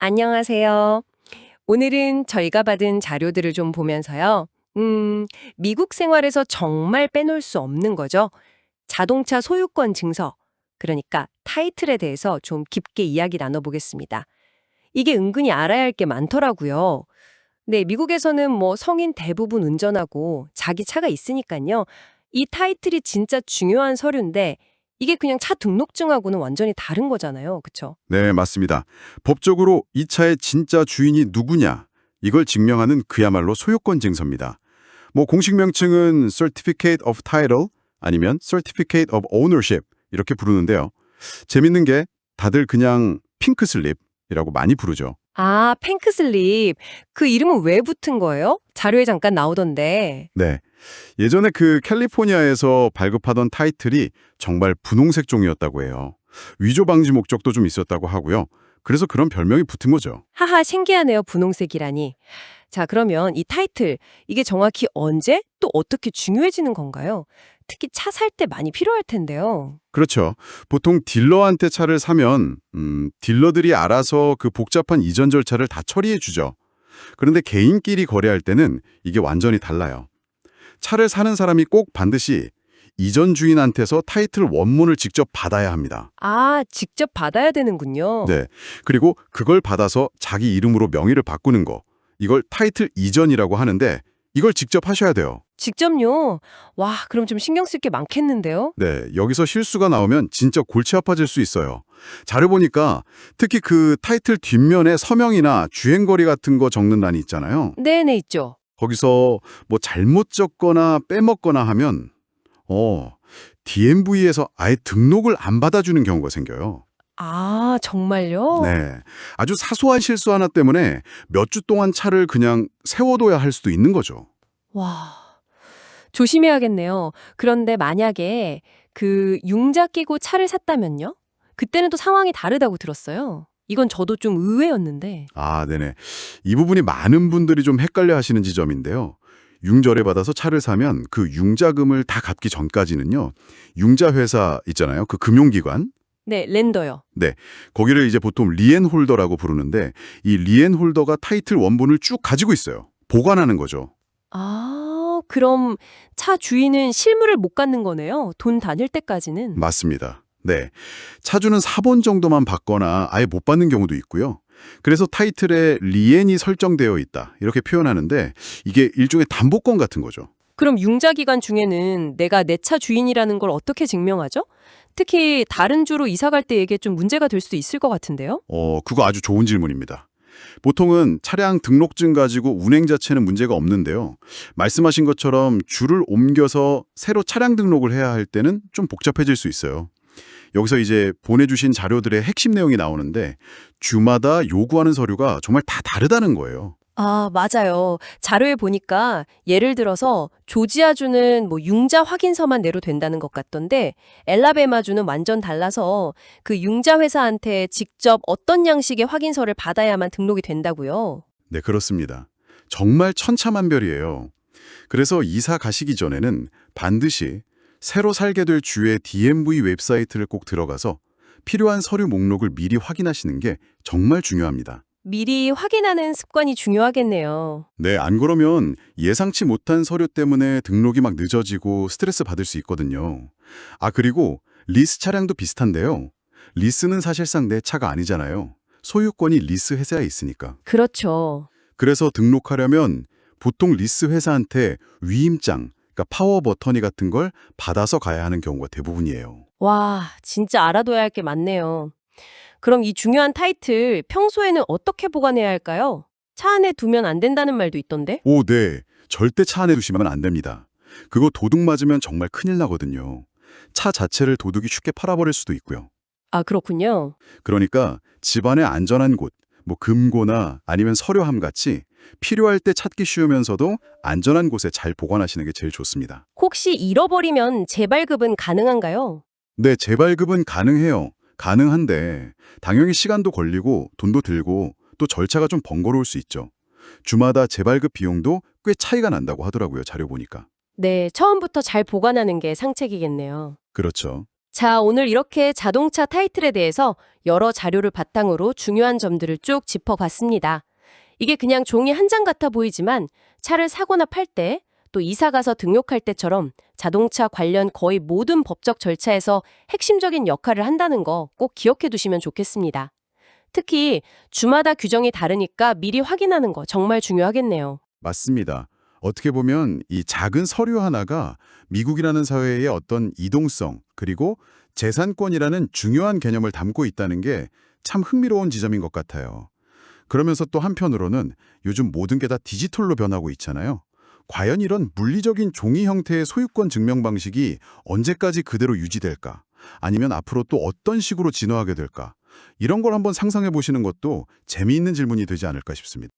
안녕하세요. 오늘은 저희가 받은 자료들을 좀 보면서요. 미국 생활에서 정말 빼놓을 수 없는 거죠. 자동차 소유권 증서, 그러니까 타이틀에 대해서 좀 깊게 이야기 나눠보겠습니다. 이게 은근히 알아야 할 게 많더라고요. 네, 미국에서는 뭐 성인 대부분 운전하고 자기 차가 있으니까요. 이 타이틀이 진짜 중요한 서류인데 이게 그냥 차 등록증하고는 완전히 다른 거잖아요. 그쵸? 네, 맞습니다. 법적으로 이 차의 진짜 주인이 누구냐, 이걸 증명하는 그야말로 소유권 증서입니다. 공식 명칭은 Certificate of Title 아니면 Certificate of Ownership 이렇게 부르는데요. 재밌는 게 다들 그냥 핑크슬립이라고 많이 부르죠. 아, 핑크슬립. 그 이름은 왜 붙은 거예요? 자료에 잠깐 나오던데. 네, 예전에 그 캘리포니아에서 발급하던 타이틀이 정말 분홍색 종이었다고 해요. 위조 방지 목적도 좀 있었다고 하고요. 그래서 그런 별명이 붙은 거죠. 하하, 신기하네요. 분홍색이라니. 자, 그러면 이 타이틀, 이게 정확히 언제 또 어떻게 중요해지는 건가요? 특히 차 살 때 많이 필요할 텐데요. 그렇죠. 보통 딜러한테 차를 사면 딜러들이 알아서 그 복잡한 이전 절차를 다 처리해 주죠. 그런데 개인끼리 거래할 때는 이게 완전히 달라요. 차를 사는 사람이 꼭 반드시 이전 주인한테서 타이틀 원문을 직접 받아야 합니다. 아, 직접 받아야 되는군요. 네. 그리고 그걸 받아서 자기 이름으로 명의를 바꾸는 거. 이걸 타이틀 이전이라고 하는데 이걸 직접 하셔야 돼요. 직접요? 와, 그럼 좀 신경 쓸 게 많겠는데요? 네, 여기서 실수가 나오면 진짜 골치 아파질 수 있어요. 자료 보니까 특히 그 타이틀 뒷면에 서명이나 주행거리 같은 거 적는欄이 있잖아요. 네네, 있죠. 거기서 잘못 적거나 빼먹거나 하면 DMV에서 아예 등록을 안 받아주는 경우가 생겨요. 아, 정말요? 네, 아주 사소한 실수 하나 때문에 몇 주 동안 차를 그냥 세워둬야 할 수도 있는 거죠. 와. 조심해야겠네요. 그런데 만약에 그 융자 끼고 차를 샀다면요? 그때는 또 상황이 다르다고 들었어요. 이건 저도 좀 의외였는데. 아, 네네. 이 부분이 많은 분들이 좀 헷갈려 하시는 지점인데요. 융자를 받아서 차를 사면 그 융자금을 다 갚기 전까지는요. 융자 회사 있잖아요. 그 금융기관. 네, 렌더요. 네. 거기를 이제 보통 리엔 홀더라고 부르는데 이 리엔 홀더가 타이틀 원본을 쭉 가지고 있어요. 보관하는 거죠. 아, 그럼 차 주인은 실물을 못 갖는 거네요. 돈 다닐 때까지는. 맞습니다. 네. 차주는 사본 정도만 받거나 아예 못 받는 경우도 있고요. 그래서 타이틀에 리엔이 설정되어 있다. 이렇게 표현하는데 이게 일종의 담보권 같은 거죠. 그럼 융자 기간 중에는 내가 내 차 주인이라는 걸 어떻게 증명하죠? 특히 다른 주로 이사 갈 때 이게 좀 문제가 될 수도 있을 것 같은데요? 그거 아주 좋은 질문입니다. 보통은 차량 등록증 가지고 운행 자체는 문제가 없는데요. 말씀하신 것처럼 주를 옮겨서 새로 차량 등록을 해야 할 때는 좀 복잡해질 수 있어요. 여기서 이제 보내주신 자료들의 핵심 내용이 나오는데 주마다 요구하는 서류가 정말 다 다르다는 거예요. 아, 맞아요. 자료에 보니까 예를 들어서 조지아주는 뭐 융자 확인서만 내로 된다는 것 같던데 엘라베마주는 완전 달라서 그 융자 회사한테 직접 어떤 양식의 확인서를 받아야만 등록이 된다고요. 네, 그렇습니다. 정말 천차만별이에요. 그래서 이사 가시기 전에는 반드시 새로 살게 될 주의 DMV 웹사이트를 꼭 들어가서 필요한 서류 목록을 미리 확인하시는 게 정말 중요합니다. 미리 확인하는 습관이 중요하겠네요. 네, 안 그러면 예상치 못한 서류 때문에 등록이 막 늦어지고 스트레스 받을 수 있거든요. 아, 그리고 리스 차량도 비슷한데요. 리스는 사실상 내 차가 아니잖아요. 소유권이 리스 회사에 있으니까. 그렇죠. 그래서 등록하려면 보통 리스 회사한테 위임장, 그러니까 파워 버터니 같은 걸 받아서 가야 하는 경우가 대부분이에요. 와, 진짜 알아둬야 할 게 많네요. 그럼 이 중요한 타이틀 평소에는 어떻게 보관해야 할까요? 차 안에 두면 안 된다는 말도 있던데? 오, 네. 절대 차 안에 두시면 안 됩니다. 그거 도둑 맞으면 정말 큰일 나거든요. 차 자체를 도둑이 쉽게 팔아버릴 수도 있고요. 아, 그렇군요. 그러니까 집안의 안전한 곳, 금고나 아니면 서류함 같이 필요할 때 찾기 쉬우면서도 안전한 곳에 잘 보관하시는 게 제일 좋습니다. 혹시 잃어버리면 재발급은 가능한가요? 네, 재발급은 가능해요. 가능한데 당연히 시간도 걸리고 돈도 들고 또 절차가 좀 번거로울 수 있죠. 주마다 재발급 비용도 꽤 차이가 난다고 하더라고요. 자료 보니까. 네, 처음부터 잘 보관하는 게 상책이겠네요. 그렇죠. 자, 오늘 이렇게 자동차 타이틀에 대해서 여러 자료를 바탕으로 중요한 점들을 쭉 짚어봤습니다. 이게 그냥 종이 한 장 같아 보이지만 차를 사거나 팔 때, 또 이사 가서 등록할 때처럼 자동차 관련 거의 모든 법적 절차에서 핵심적인 역할을 한다는 거 꼭 기억해 두시면 좋겠습니다. 특히 주마다 규정이 다르니까 미리 확인하는 거 정말 중요하겠네요. 맞습니다. 어떻게 보면 이 작은 서류 하나가 미국이라는 사회의 어떤 이동성 그리고 재산권이라는 중요한 개념을 담고 있다는 게 참 흥미로운 지점인 것 같아요. 그러면서 또 한편으로는 요즘 모든 게 다 디지털로 변하고 있잖아요. 과연 이런 물리적인 종이 형태의 소유권 증명 방식이 언제까지 그대로 유지될까? 아니면 앞으로 또 어떤 식으로 진화하게 될까? 이런 걸 한번 상상해 보시는 것도 재미있는 질문이 되지 않을까 싶습니다.